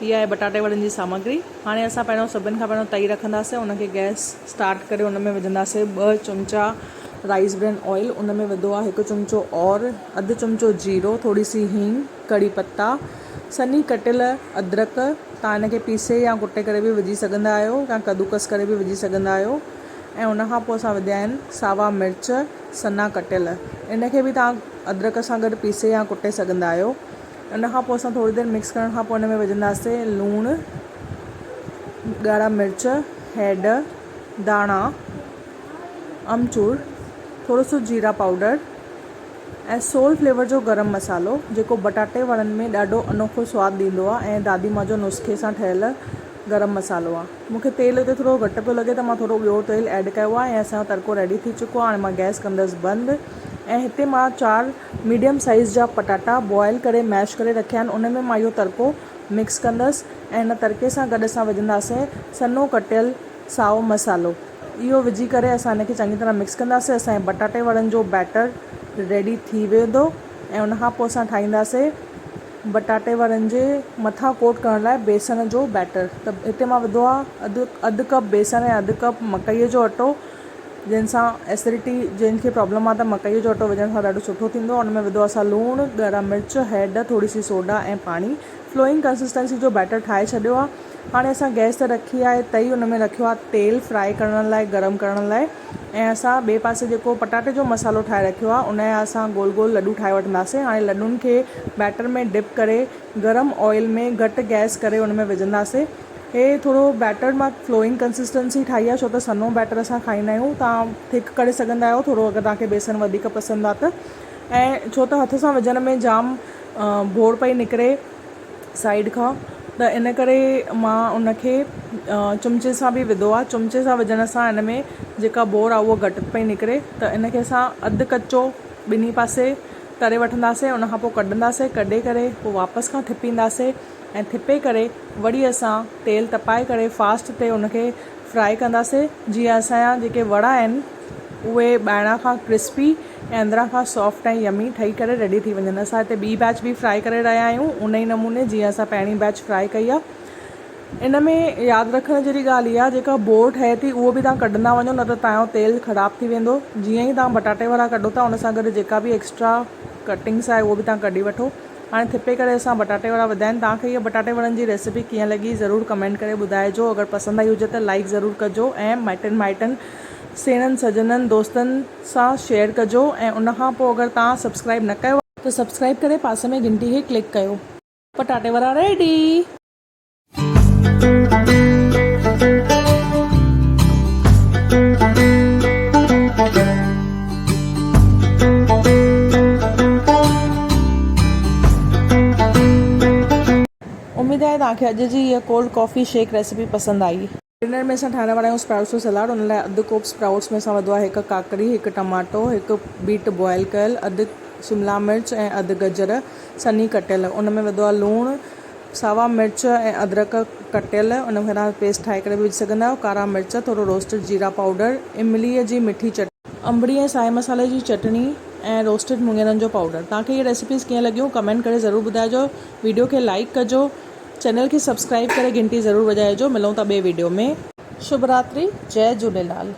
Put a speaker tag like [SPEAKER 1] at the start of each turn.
[SPEAKER 1] इहा आहे बटाटे वड़नि जी सामग्री। हाणे असां पहिरियों सभिनि खां पहिरियों तई रखंदासीं, उनखे गैस स्टार्ट करे उन में विझंदासीं 2 चमचा राइस ब्रैन ऑयल। उन में विधो आहे 1 चमचो और अधु चमचो जीरो, थोड़ी सी हींग, कड़ी पत्ता, सनी कटियल अदरक, तव्हां इनखे पीसे या कुटे करे बि विझी सघंदा आहियो या कद्दूकस करे बि विझी सघंदा आहियो। ऐं उनखां पोइ असां विधा आहिनि सावा मिर्च सना कटियल, इनखे बि तव्हां अदरक सां गॾु पीसे या कुटे सघंदा आहियो। उनखां पोइ असां थोड़ी देरि मिक्स करण खां पोइ हिन में विझंदासीं लूणु, ॻाढ़ा मिर्च, हैड, धाणा, अमचूर, थोरो सो जीरा पाउडर ऐं सोल फ्लेवर जो गरम मसालो, जेको बटाटे वड़नि में ॾाढो अनोखो सवादु ॾींदो आहे ऐं दादी मां जो नुस्खे सां ठहियल गरम मसालो आहे। मूंखे तेल हिते थोरो घटि पियो लॻे त मां थोरो ॿियो तेल ऐड कयो आहे ऐं असांजो तड़को रेडी थी चुको आहे। हाणे मां गैस कंदसि बंदि ऐं हिते मां 4 मीडियम साइज़ जा पटाटा बॉयल करे मैश करे रखिया आहिनि। उन में मां इहो तड़को मिक्स कंदसि ऐं हिन तड़के सां गॾु असां विझंदासीं सन्हो कटियल साओ मसालो। इहो विझी करे असां हिनखे चङी तरह मिक्स कंदासीं। असांजे बटाटे वड़नि जो बैटर रेडी थी वेंदो ऐं उनखां पोइ असां ठाहींदासीं बटाटे वड़नि जे मथां कोट करण लाइ बेसण जो बैटर। त हिते मां विधो आहे अधु कप बेसण ऐं अधु कप मकईअ जो अटो, जंहिंसां एसिडिटी जंहिंखे प्रॉब्लम आहे त मकईअ जो अटो विझण सां ॾाढो सुठो थींदो आहे। उन में विधो आहे असां लूणु, ॻाढ़ा मिर्च, हैड, थोरी सी सोडा ऐं पाणी। फ्लोइंग कंसिस्टेंसी जो बैटर ठाहे छॾियो आहे। हाणे असां गैस ते रखी आहे तई, उन में रखियो आहे तेल फ्राई करण लाइ, गरम करण लाइ। ऐं असां ॿिए पासे जेको पटाटे जो मसालो ठाहे रखियो आहे उन जा असां गोल गोल लॾूं ठाहे वठंदासीं। हाणे लॾुनि खे बैटर में डिप करे गरम ऑयल में घटि गैस करे उन में विझंदासीं। हे थोरो बैटर मां फ्लोइंग कंसिस्टेंसी ठाही आहे छो त सन्हो बैटर असां खाईंदा आहियूं। तव्हां थिक करे सघंदा आहियो थोरो अगरि तव्हांखे बेसण वधीक पसंदि आहे त। ऐं छो त हथ सां विझण में जाम बोड़ पई निकिरे साइड खां, त इन करे मां उनखे चमचे सां बि विधो आहे। चमचे सां विझण सां हिन में जेका बोर आहे उहो घटि पई निकिरे, त इनखे असां अधु कचो ॿिन्ही पासे तरे वठंदासीं। उनखां पोइ कढंदासीं, कढे करे पोइ वापसि खां थिपींदासीं ऐं थिपे करे वरी असां तेल तपाए करे फास्ट ते उनखे फ्राई कंदासीं, जीअं असांजा जेके वड़ा आहिनि उहे ॿाहिरां खां क्रिस्पी ऐं अंदरां खां सॉफ्ट ऐं यमी ठही करे रेडी थी वञनि। असां हिते ॿी बैच बि फ्राई करे रहिया आहियूं उन ई नमूने जीअं असां पहिरीं बैच फ्राई कई आहे। इन में यादि रखण जहिड़ी ॻाल्हि इहा, जेका बोर ठहे थी उहो बि तव्हां कढंदा वञो, न त तव्हांजो तेल ख़राबु थी वेंदो। जीअं ई तव्हां बटाटे वारा कढो था उन सां गॾु जेका बि एक्स्ट्रा कटिंग्स आहे उहो बि तव्हां कढी वठो। हाणे थिपे करे असां बटाटे वारा विधा आहिनि। तव्हांखे इहा बटाटे वड़नि जी रेसिपी कीअं लॻी ज़रूरु कमेंट करे ॿुधाइजो। अगरि पसंदि आई हुजे त लाइक ज़रूरु कजो ऐं माइटनि माइटनि सेणनि सजननि दोस्तनि सां शेयर कजो। ऐं उनखां पोइ अगरि तव्हां सब्सक्राइब न कयो त सब्सक्राइब करे पासे में घंटी खे क्लिक कयो। पटाटे वारा रेडी। उम्मीद आहे तव्हांखे अॼु जी इहा कोल्ड कॉफ़ी शेक रेसिपी पसंदि आई। डिनर में असां ठाहिण वारा आहियूं स्प्राउट्स जो सलाद। उन लाइ अधु कोप स्प्राउट्स में असां विधो आहे 1 काकड़ी, 1 टमाटो, 1 बीट बॉयल कयल, अधु शिमला मिर्च ऐं अधु गजर सनी कटियल। उन में विधो आहे लूणु, सावा मिर्च ऐं अदरक कटियल, उन में तव्हां पेस्ट ठाहे करे बि विझी सघंदा आहियो, कारा मिर्च, थोरो रोस्टेड जीरा पाउडर, इमलीअ जी मिठी चटनी, अंबड़ी ऐं साए मसाले जी चटनी ऐं रोस्टेड मुङेरनि जो पाउडर। तव्हांखे इहे रेसिपीज़ कीअं लॻियूं कमेंट करे ज़रूरु ॿुधाइजो। वीडियो खे लाइक कजो, चैनल खे सब्सक्राइब करे घंटी ज़रूरु वॼाइजो। मिलूं था ॿिए वीडियो में। शुभ रात्रि, जय झूलेलाल।